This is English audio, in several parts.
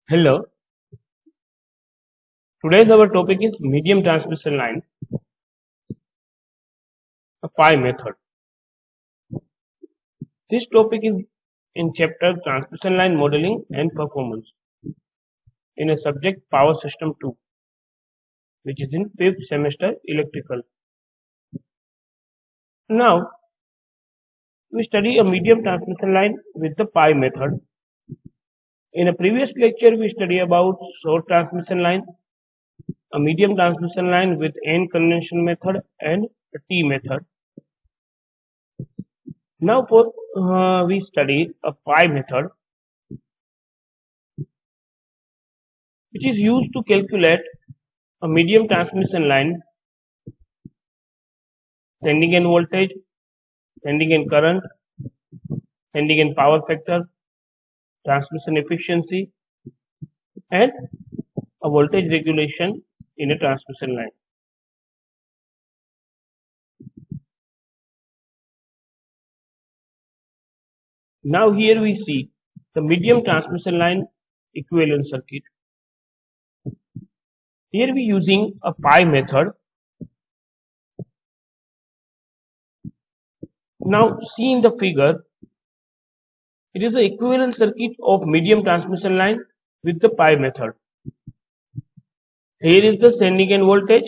Hello, today's our topic is medium transmission line, a pi method. This topic is in chapter transmission line modeling and performance in a subject power system 2, which is in 5th semester electrical. Now, we study a medium transmission line with the pi method. In a previous lecture, we study about short transmission line, a medium transmission line with N convention method and a T method. Now we study a pi method, which is used to calculate a medium transmission line, sending end voltage, sending end current, sending end power factor, transmission efficiency, and a voltage regulation in a transmission line. Now here we see the medium transmission line equivalent circuit. Here we using a pi method. Now see in the figure, it is the equivalent circuit of medium transmission line with the pi method. Here is the sending end voltage,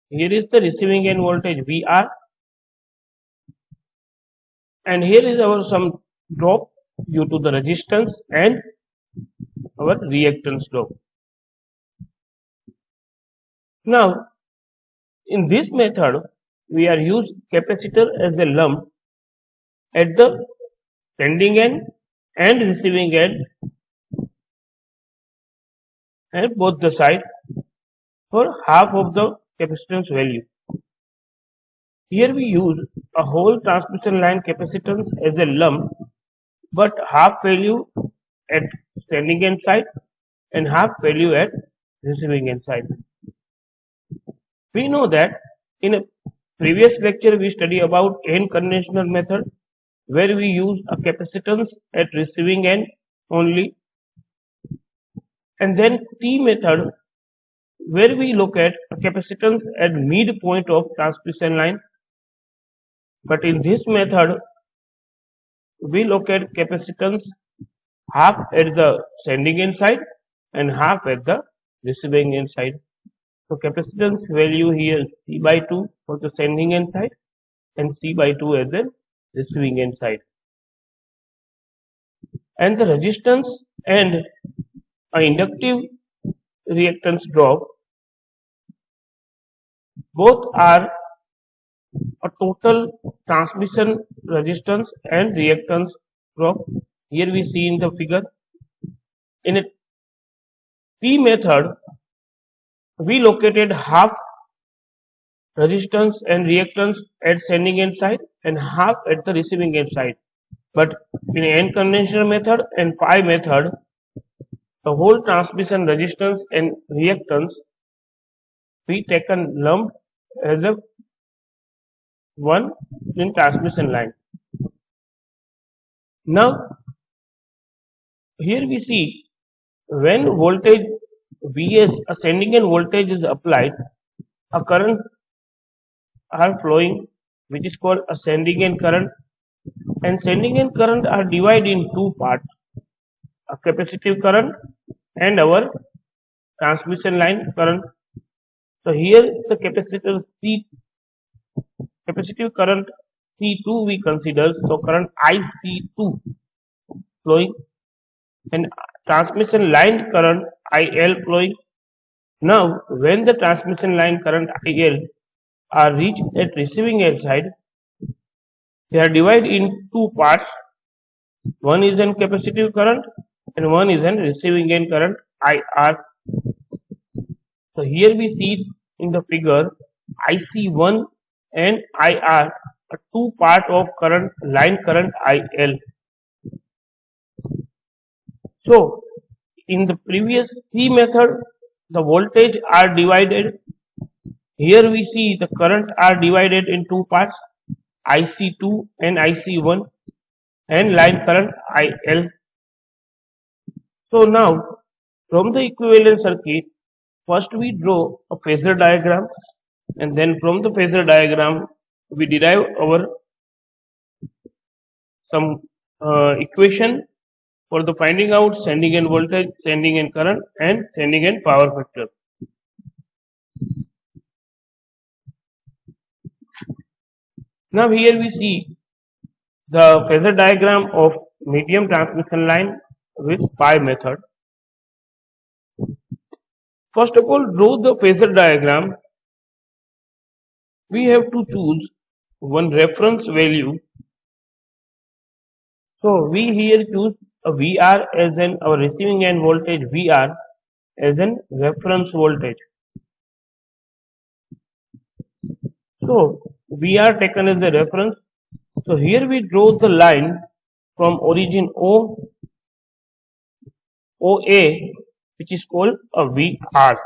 here is the receiving end voltage VR, and here is our some drop due to the resistance and our reactance drop. Now, in this method, we are use capacitor as a lump at the sending end and receiving end and both the side for half of the capacitance value. Here we use a whole transmission line capacitance as a lump, but half value at sending end side and half value at receiving end side. We know that in a previous lecture we study about N conventional method, where we use a capacitance at receiving end only, and then T method, where we look at a capacitance at midpoint of transmission line. But in this method, we look at capacitance half at the sending end side and half at the receiving end side. So capacitance value here is C by 2 for the sending end side and C by 2 at the receiving end side. And the resistance and a inductive reactance drop, both are a total transmission resistance and reactance drop. Here we see in the figure. In a T method, we located half resistance and reactance at sending end side and half at the receiving end side. But in N conventional method and pi method, the whole transmission resistance and reactance we taken lump as a one in transmission line. Now here we see when voltage Vs, a sending end voltage is applied, a current are flowing, which is called a sending end current, and sending end current are divided in two parts, a capacitive current and our transmission line current. So here the capacitive current C2 we consider, so current IC2 flowing, and transmission line current IL flowing. Now when the transmission line current IL are reached at receiving end side, they are divided in two parts. One is an capacitive current and one is an receiving end current IR. So here we see in the figure IC1 and IR are two part of current line current IL. So in the previous T method, the voltage are divided. Here we see the current are divided in two parts, IC2 and IC1, and line current IL. So now From the equivalent circuit, first we draw a phasor diagram, and then from the phasor diagram we derive our some equation for the finding out sending end voltage, sending end current, and sending end power factor. Now here we see the phasor diagram of medium transmission line with pi method. First of all, draw the phasor diagram. We have to choose one reference value. So we here choose a VR as an our receiving end voltage VR as an reference voltage. So VR taken as the reference. So here we draw the line from origin OA, which is called a VR.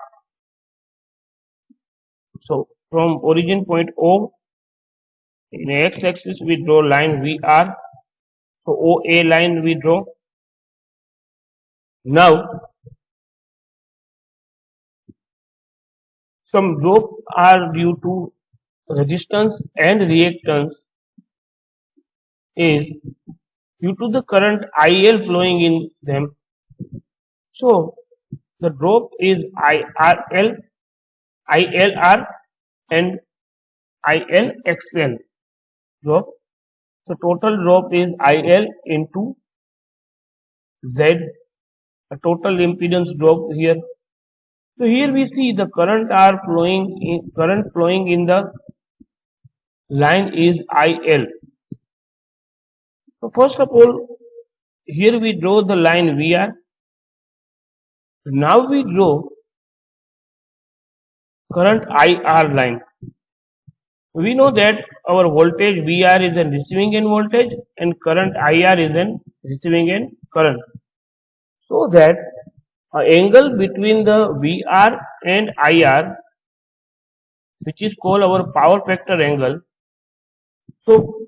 So from origin point O, in x-axis we draw line VR. So OA line we draw. Now some drop are due to resistance and reactance is due to the current IL flowing in them. So the drop is ILR and ILXL drop. So total drop is IL into Z, a total impedance drop here. So here we see the current flowing in the line is IL. So first of all, here we draw the line VR. Now we draw current IR line. We know that our voltage VR is a receiving end voltage and current IR is a receiving end current. So that angle between the VR and IR, which is called our power factor angle. So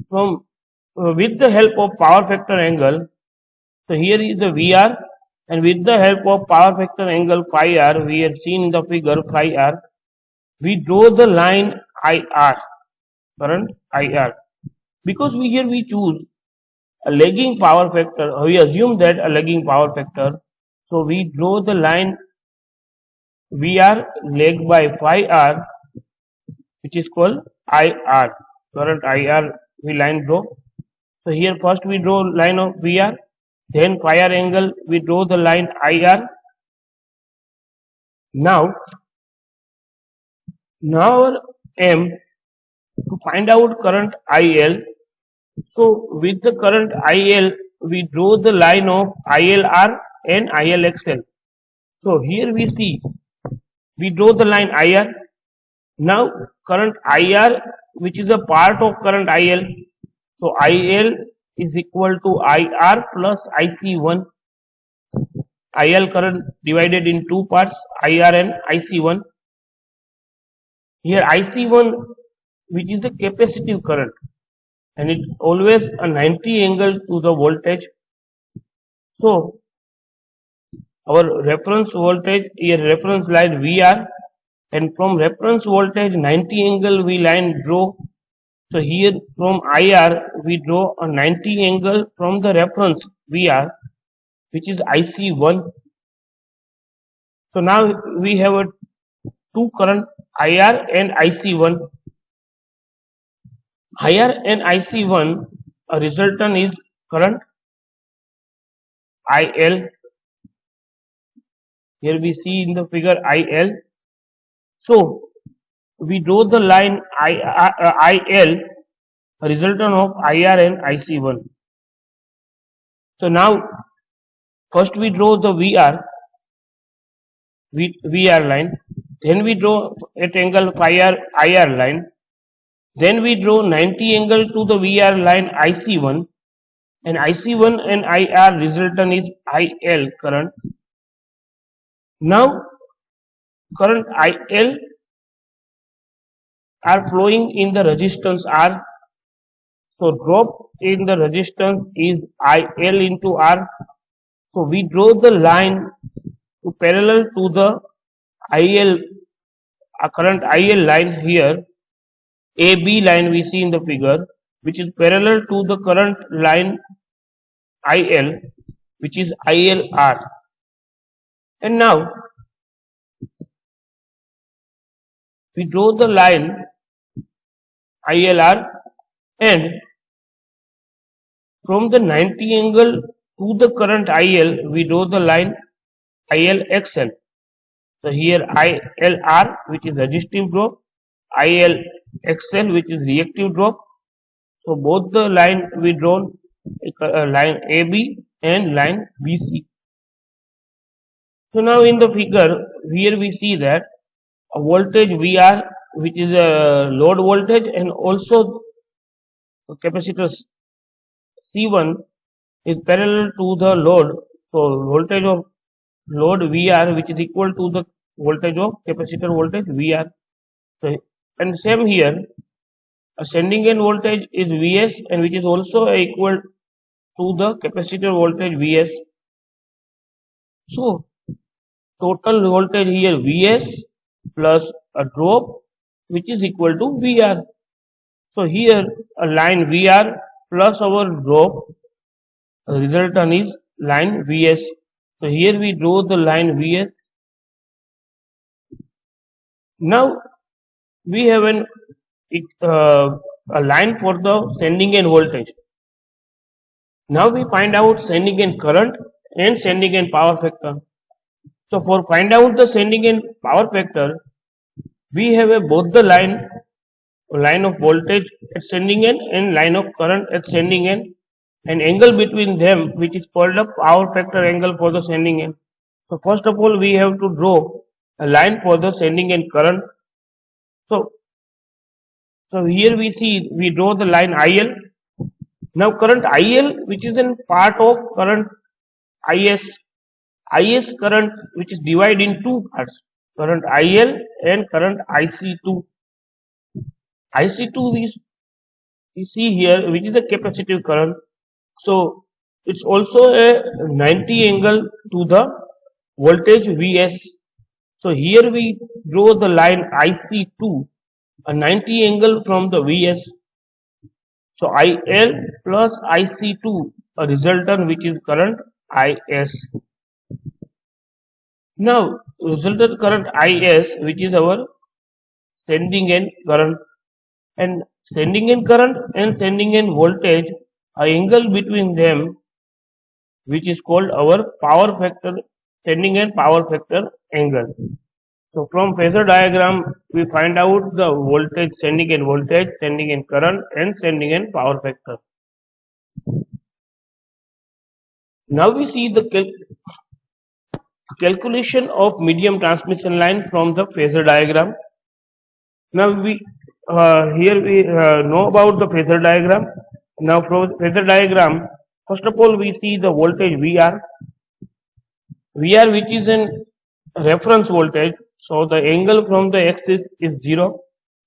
from with the help of power factor angle, so here is the VR, and with the help of power factor angle phi r, we have seen in the figure phi r, we draw the line IR, current IR. Because we choose a lagging power factor, we assume that a lagging power factor, so we draw the line VR lagged by phi r, which is called IR, current IR we line draw. So here first we draw line of VR, then phi r angle we draw the line IR. Now our aim to find out current IL. So with the current IL we draw the line of ILR and ILXL. So here we see we draw the line IR. Now current IR, which is a part of current IL, so IL is equal to IR plus IC1. IL current divided in two parts, IR and IC1. Here IC1, which is a capacitive current, and it always a 90 angle to the voltage. So our reference voltage, here reference line VR, and from reference voltage 90 angle we line draw. So here from IR we draw a 90 angle from the reference VR, which is IC1. So now we have a two current IR and IC1. IR and IC1, a resultant is current IL. Here we see in the figure IL. So we draw the line IL, a resultant of IR and IC1. So now first we draw the VR line, then we draw at angle phi r IR line, then we draw 90 angle to the VR line IC1, and IC1 and IR resultant is IL current. Now current IL are flowing in the resistance R. So drop in the resistance is IL into R. So we draw the line to parallel to the IL, current IL line here. AB line we see in the figure, which is parallel to the current line IL, which is ILR. And now we draw the line ILR, and from the 90 angle to the current IL, we draw the line ILXL. So here ILR, which is resistive drop, ILXL, which is reactive drop. So both the line we drawn, line AB and line BC. So now in the figure, here we see that a voltage VR, which is a load voltage, and also a capacitor C1 is parallel to the load. So voltage of load VR, which is equal to the voltage of capacitor voltage VR. So, and same here, ascending end voltage is Vs, and which is also equal to the capacitor voltage Vs. So total voltage here Vs plus a drop, which is equal to VR. So here a line VR plus our drop, resultant is line Vs. So here we draw the line Vs. Now we have a line for the sending end voltage. Now we find out sending end current and sending end power factor. So for find out the sending end power factor, we have both the line of voltage at sending end and line of current at sending end, and angle between them, which is called the power factor angle for the sending end. So first of all, we have to draw a line for the sending end current. So here we see we draw the line IL. Now current IL, which is in part of current IS current, which is divided in two parts, current IL and current IC2. IC2 we see here, which is a capacitive current. So it's also a 90 angle to the voltage Vs. So here we draw the line IC2, a 90 angle from the Vs. So IL plus IC2, a resultant which is current IS. Now resultant current IS, which is our sending end current, and sending end current and sending end voltage, a angle between them, which is called our power factor, sending end power factor angle. So from phasor diagram, we find out the voltage, sending end current, and sending end power factor. Now we see the calculation of medium transmission line from the phasor diagram. Now we here we know about the phasor diagram. Now from phasor diagram, first of all we see the voltage VR, which is an reference voltage. So the angle from the axis is 0.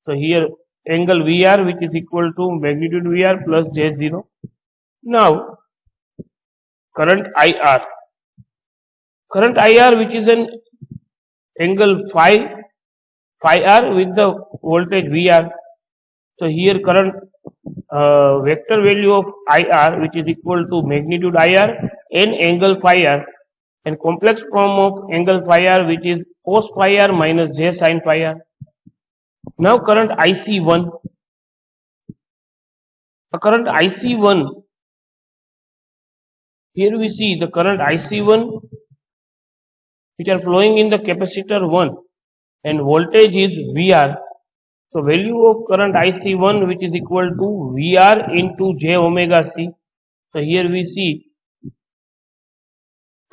So here angle VR, which is equal to magnitude VR plus J0. Now current IR, which is an angle phi R with the voltage VR. So here current vector value of IR, which is equal to magnitude IR and angle phi R, and complex form of angle phi R, which is cos phi R minus J sin phi R. Now current IC1, here we see the current IC1 which are flowing in the capacitor 1, and voltage is VR. So value of current IC1, which is equal to VR into J omega C. So here we see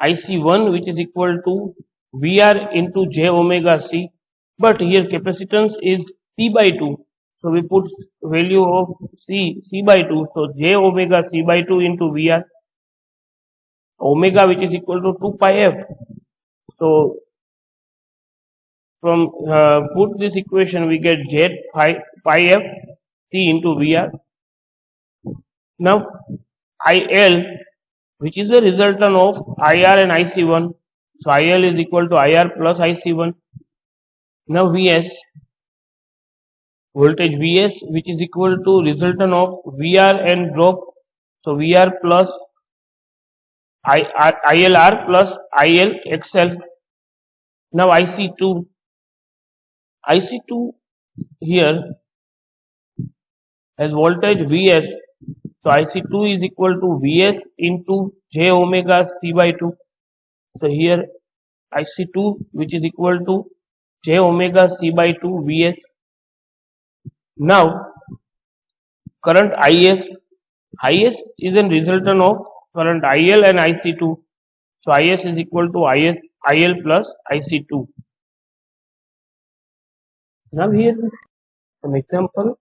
IC1, which is equal to VR into J omega C, but here capacitance is C by 2. So we put value of C by 2. So J omega C by 2 into VR, omega, which is equal to 2 pi F. So from put this equation, we get J pi F C into VR. Now IL, which is the resultant of IR and IC1. So IL is equal to IR plus IC1. Now Vs, voltage Vs, which is equal to resultant of VR and drop. So VR plus ILR plus ILXL. Now IC2 here as voltage Vs. So IC2 is equal to Vs into j omega c by 2. So here IC2 which is equal to j omega c by 2 Vs. Now current Is is a resultant of current IL and IC2. So Is is equal to IL plus IC2. Now here is some example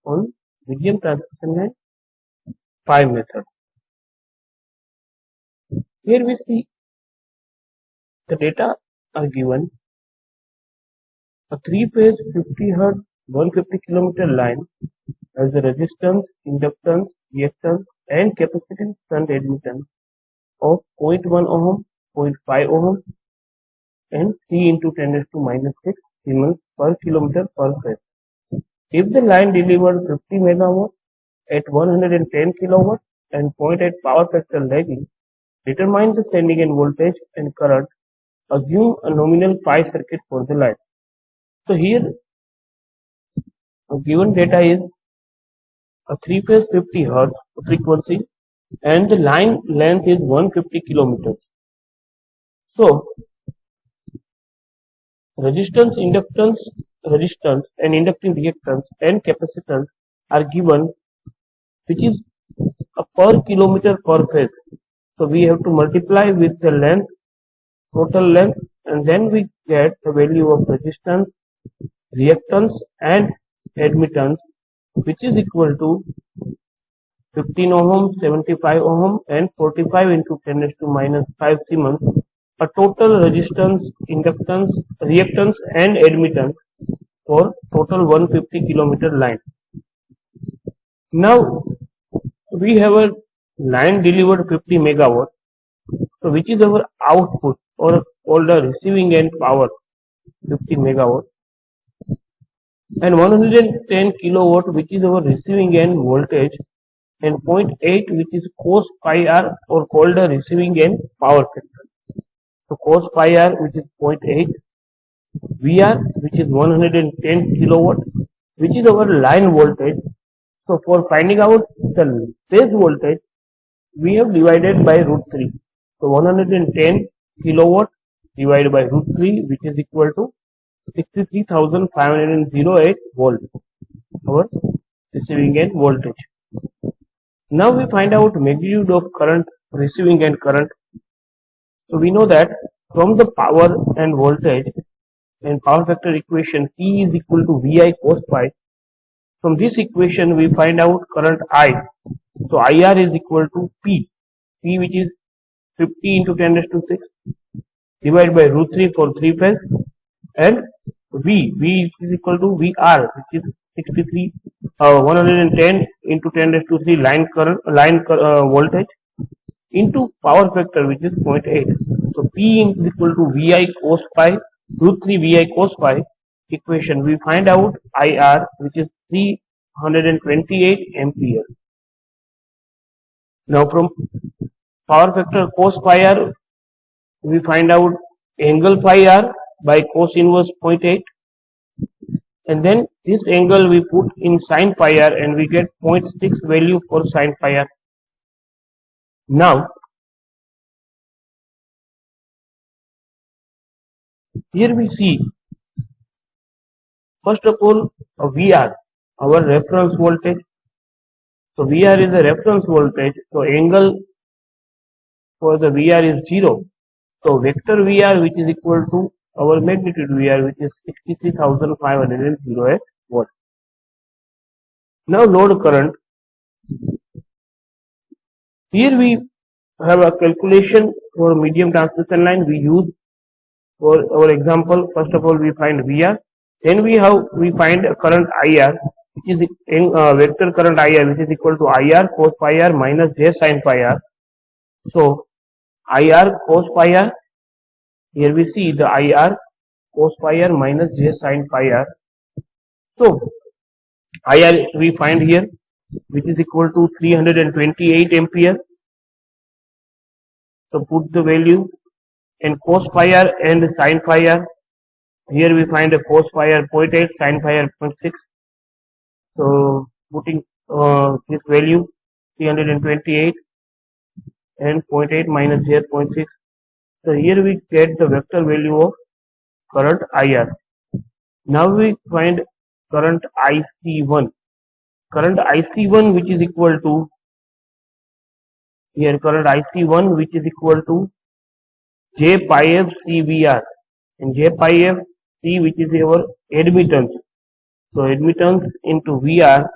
on medium transmission line 5 method. Here we see the data are given. A 3-phase 50 Hz 150 km line has a resistance, inductance, reactance and capacitance shunt admittance of 0.1 ohm, 0.5 ohm and 3 into 10 raised to minus 6 Siemens per kilometer per phase. If the line delivered 50 megawatt at 110 kilowatt and 0.8 power factor lagging, determine the sending end voltage and current. Assume a nominal pi circuit for the line. So here given data is a 3-phase 50 Hz frequency and the line length is 150 kilometers. So resistance and inductive reactance and capacitance are given, which is a per kilometer per phase. So we have to multiply with the length, total length, and then we get the value of resistance, reactance and admittance, which is equal to 15 ohm, 75 ohm and 45 into 10 raised to minus 5 Siemens. A total resistance, inductance, reactance and admittance for total 150 kilometer line. Now we have a line delivered 50 megawatt, so which is our output or called the receiving end power 50 megawatt, and 110 kilowatt which is our receiving end voltage, and 0.8 which is cos pi r or called the receiving end power factor. So cos pi r which is 0.8, VR which is 110 kilowatt which is our line voltage. So for finding out the phase voltage, we have divided by root 3. So 110 kilowatt divided by root 3, which is equal to 63,508 volt, our receiving end voltage. Now we find out magnitude of current, receiving end current. So we know that from the power and voltage and power factor equation, P is equal to VI cos phi. From this equation we find out current I. So IR is equal to P which is 50 into 10 raised to 6 divided by root 3 for 3 phase, and V is equal to VR which is 110 into 10 raised to 3 line voltage into power factor which is 0.8. So P is equal to VI cos phi root 3 VI cos phi. Equation we find out IR which is 328 ampere. Now from power factor cos phi r we find out angle phi r by cos inverse 0.8, and then this angle we put in sin phi r and we get 0.6 value for sin phi r. Now here we see first of all a VR, our reference voltage. So VR is a reference voltage, so angle for the VR is 0. So vector VR which is equal to our magnitude VR which is 63,508 watt. Now load current. Here we have a calculation for medium transmission line. We use for our example, first of all we find VR, then we find current IR. which is vector current IR, which is equal to IR cos phi r minus J sin phi r. So IR cos phi r, here we see the IR cos phi r minus J sin phi r. So IR we find here, which is equal to 328 ampere. So put the value, and cos phi r and sin phi r. Here we find a cos phi r 0.8, sin phi r 0.6. So putting this value 328 and 0.8 minus here 0.6. So here we get the vector value of current IR. Now we find current IC1. Current IC1 which is equal to, here current IC1 which is equal to J pi f CVR, and J pi f C which is our admittance. So admittance into VR.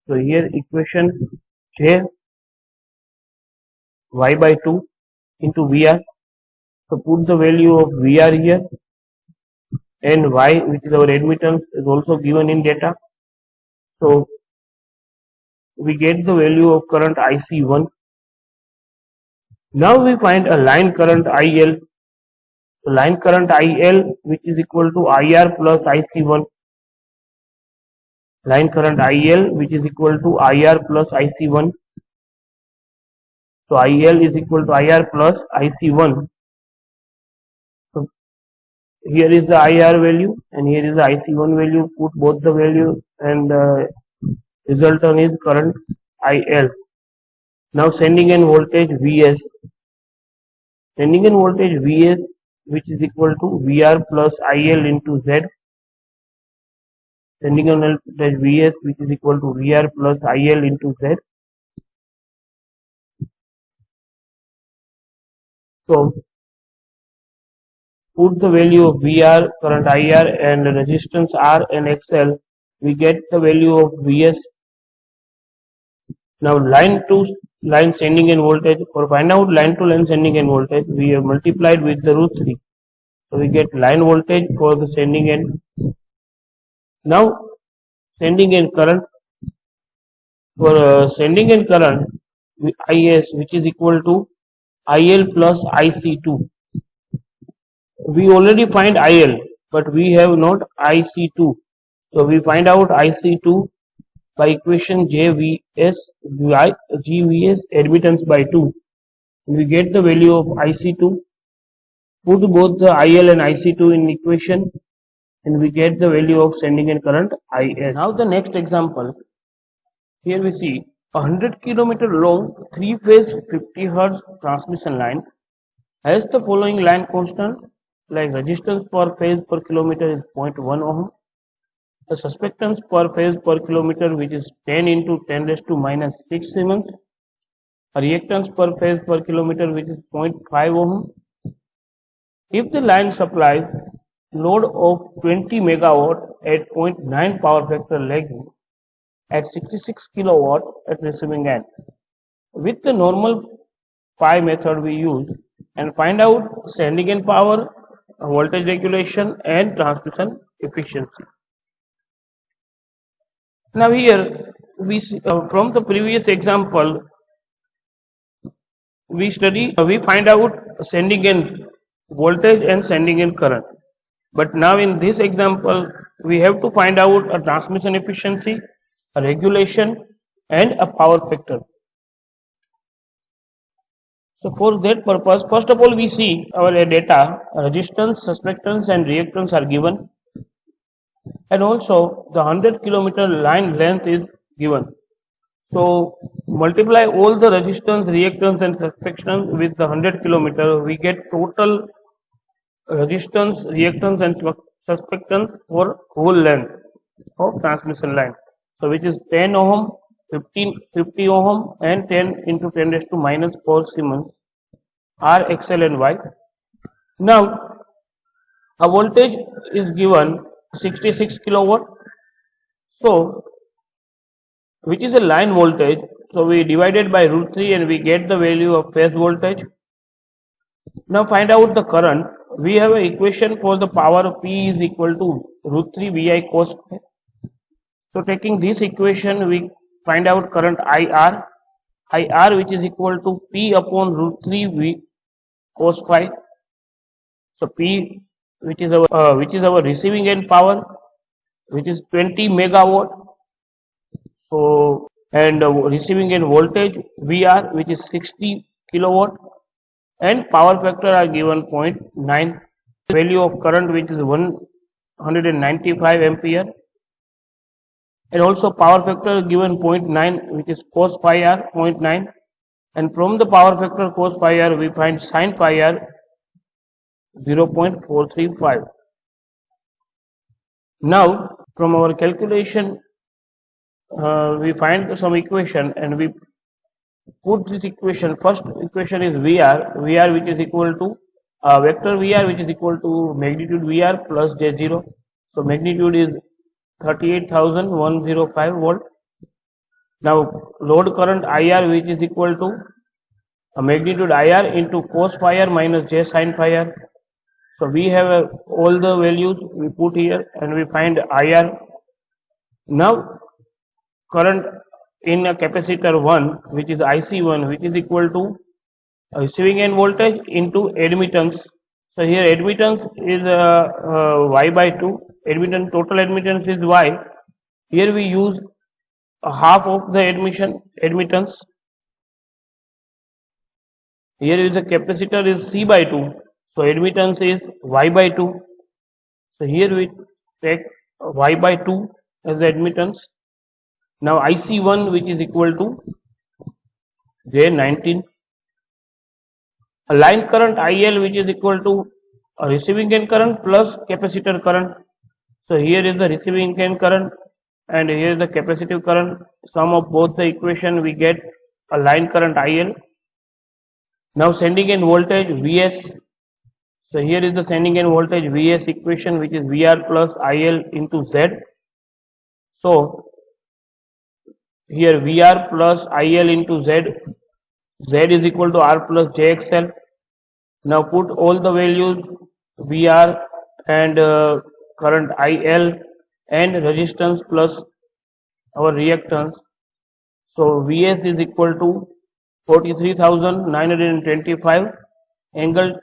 So here equation J y by 2 into VR. So put the value of VR here, and y which is our admittance is also given in data. So we get the value of current IC1. Now we find a line current IL. So line current IL which is equal to IR plus IC1. Line current IL which is equal to IR plus IC1. So IL is equal to IR plus IC1. So here is the IR value and here is the IC1 value. Put both the value and the resultant is current IL. Now sending end voltage Vs. Sending end voltage Vs which is equal to VR plus IL into Z. Sending end voltage Vs which is equal to VR plus IL into Z. So put the value of VR, current IR and resistance R and XL. We get the value of Vs. Now line to line sending end voltage. For find out line to line sending end voltage, we have multiplied with the root 3. So we get line voltage for the sending end. Now sending end current. For sending end current, IS which is equal to IL plus IC2. We already find IL, but we have not IC2. So we find out IC2 by equation JVS GVS admittance by 2. We get the value of IC2. Put both the IL and IC2 in equation, and we get the value of sending end current IS. Now the next example. Here we see a 100 km long 3-phase 50 Hz transmission line has the following line constant, like resistance per phase per kilometer is 0.1 ohm, the susceptance per phase per kilometer which is 10 into 10 raised to minus 6 Siemens, a reactance per phase per kilometer which is 0.5 ohm. If the line supplies load of 20 megawatt at 0.9 power factor lagging at 66 kilowatt at receiving end, with the normal pi method we use, and find out sending end power, voltage regulation and transmission efficiency. Now here we see, from the previous example we find out sending end voltage and sending end current, but now in this example we have to find out a transmission efficiency, a regulation and a power factor. So for that purpose, first of all we see our data, resistance, susceptance and reactance are given, and also the 100 kilometer line length is given. So multiply all the resistance, reactance and susceptance with the 100 kilometer, we get total resistance, reactance and susceptance for whole length of transmission line. So which is 10 ohm, 50 ohm and 10 into 10 raised to minus 4 Siemens, R, XL and Y. Now a voltage is given 66 kilowatt. So which is a line voltage. So we divided by root 3 and we get the value of phase voltage. Now find out the current. We have an equation for the power P is equal to root 3 VI cos. So taking this equation, we find out current IR which is equal to P upon root 3 V cos phi. So P which is our receiving end power, which is 20 megawatt. So and receiving end voltage VR, which is 60 kilowatt, and power factor are given 0.9. Value of current, which is 195 ampere, and also power factor given 0.9, which is cos pi r 0.9, and from the power factor cos pi r we find sin pi r 0.435. Now from our calculation we find some equation and we put this equation. First equation is VR which is equal to vector VR, which is equal to magnitude VR plus J0. So magnitude is 38,105 volt. Now load current IR, which is equal to magnitude IR into cos phi r minus J sin phi r. So we have all the values we put here and we find IR. Now current in a capacitor 1, which is IC1, which is equal to receiving end voltage into admittance. So here admittance is Y by 2. Admittance, total admittance is Y. Here we use half of the admittance. Here is the capacitor is C by 2. So admittance is Y by 2. So here we take Y by 2 as the admittance. Now IC1, which is equal to J19. A line current IL, which is equal to a receiving end current plus capacitor current. So here is the receiving end current and here is the capacitive current. Sum of both the equation, we get a line current IL. Now sending end voltage Vs. So here is the sending end voltage Vs equation, which is VR plus IL into Z. So here VR plus IL into Z. Z is equal to R plus JXL. Now put all the values VR and current IL and resistance plus our reactance. So Vs is equal to 43,925 angle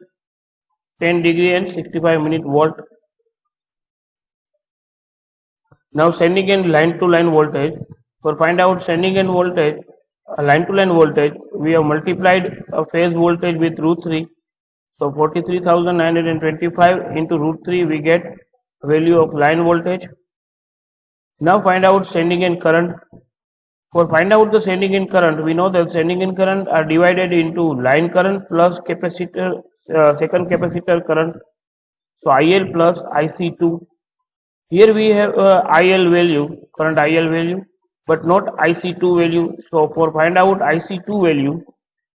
10 degree and 65 minute volt. Now sending end line to line voltage. For find out sending end voltage, line to line voltage, we have multiplied a phase voltage with root 3. So 43,925 into root 3, we get value of line voltage. Now find out sending end current. For find out the sending end current, we know that sending end current are divided into line current plus capacitor, second capacitor current. So IL plus IC2. Here we have IL value, current IL value, but not IC2 value. So for find out IC2 value,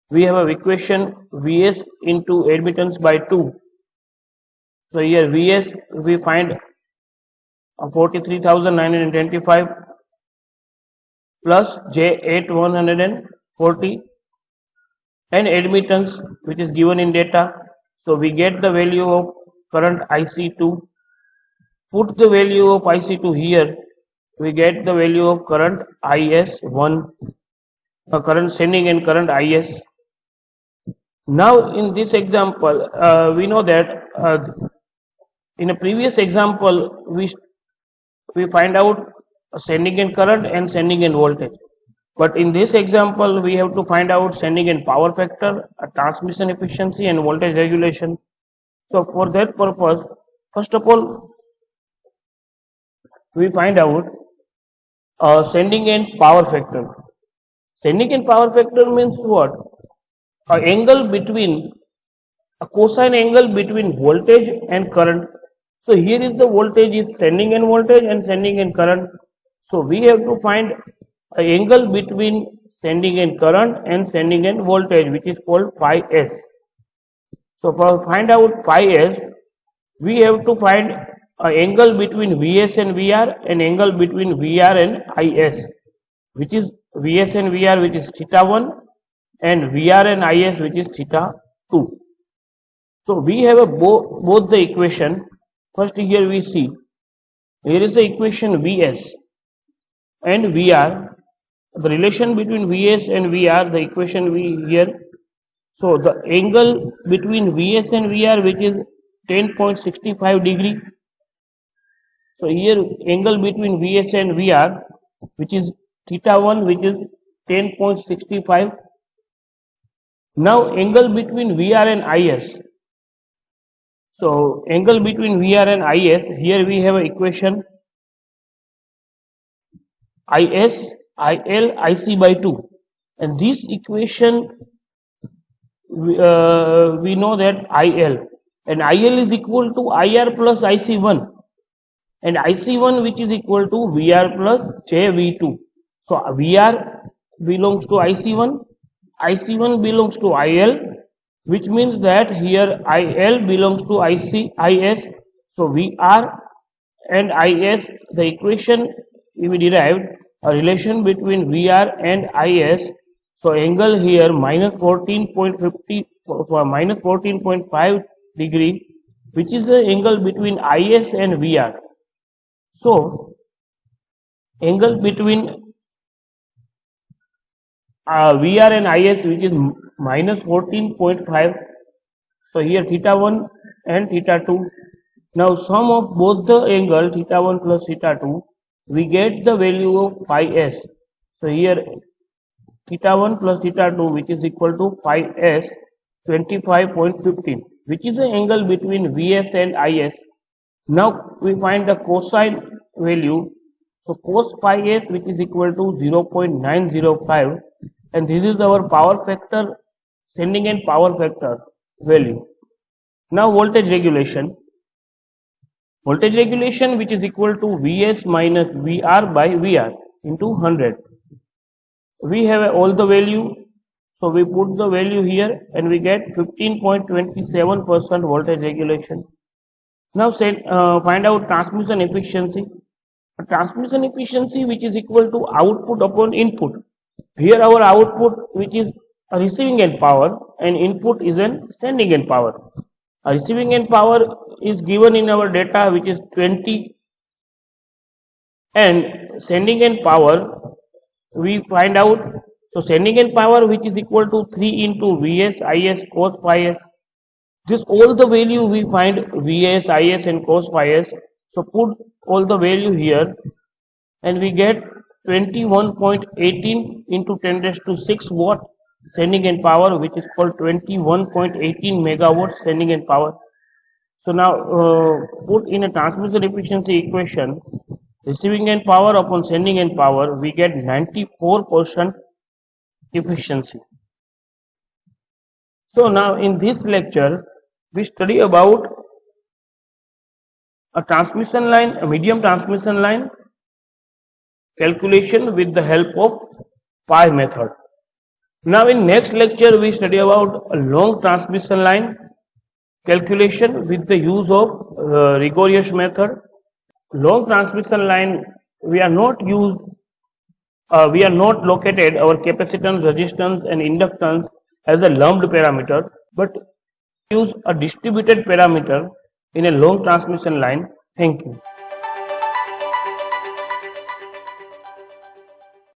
we have a equation Vs into admittance by 2. So here Vs we find 43,925 plus J8140 and admittance, which is given in data. So we get the value of current IC2. Put the value of IC2 here, we get the value of current IS1, current sending and current IS. Now in this example, we know that in a previous example we find out sending end current and sending end voltage. But in this example, we have to find out sending end power factor, transmission efficiency, and voltage regulation. So for that purpose, first of all, we find out sending end power factor. Sending end power factor means what? A cosine angle between voltage and current. So here is the voltage is sending end voltage and sending end current. So we have to find an angle between sending end current and sending end voltage, which is called phi s. So for find out phi s, we have to find an angle between Vs and VR and angle between VR and Is, which is Vs and VR, which is theta 1, and VR and Is, which is theta 2. So we have a both the equation. First here we see, here is the equation Vs. and VR. The relation between Vs and VR, the equation we here. So the angle between Vs and VR, which is 10.65 degree. So here angle between Vs and VR, which is theta 1, which is 10.65. Now angle between VR and IS. So angle between VR and IS, here we have an equation IS, IL, IC by 2. And this equation, we know that IL. And IL is equal to IR plus IC1. And IC1 which is equal to VR plus JV2. So VR belongs to IC1, IC1 belongs to IL, which means that here IL belongs to IS. So VR and IS, the equation we derived a relation between VR and IS. So angle here minus 14.5 degree, which is the angle between IS and VR. So angle between VR and IS, which is minus 14.5. So here theta 1 and theta 2. Now sum of both the angle theta 1 plus theta 2, we get the value of phi s. So here theta 1 plus theta 2, which is equal to phi s 25.15, which is the angle between Vs and Is. Now we find the cosine value. So cos phi s, which is equal to 0.905, and this is our power factor, sending end power factor value. Now voltage regulation. Voltage regulation, which is equal to Vs minus Vr by Vr into 100. We have all the value, so we put the value here and we get 15.27% voltage regulation. Now find out transmission efficiency. Transmission efficiency, which is equal to output upon input. Here our output, which is a receiving end power, and input is an sending end power. A receiving end power is given in our data, which is 20, and sending end power we find out. So sending end power, which is equal to 3 into Vs, Is, cos phi s. This all the value we find Vs, Is and cos phi s. So put all the value here and we get 21.18 into 10 raised to 6 watt sending end power, which is called 21.18 megawatt sending end power. So now put in a transmission efficiency equation receiving end power upon sending end power, we get 94% efficiency. So now in this lecture we study about a transmission line, a medium transmission line calculation with the help of pi method. Now in next lecture we study about a long transmission line calculation with the use of rigorous method. Long transmission line, we are not located our capacitance, resistance and inductance as a lumped parameter, but use a distributed parameter in a long transmission line. Thank you.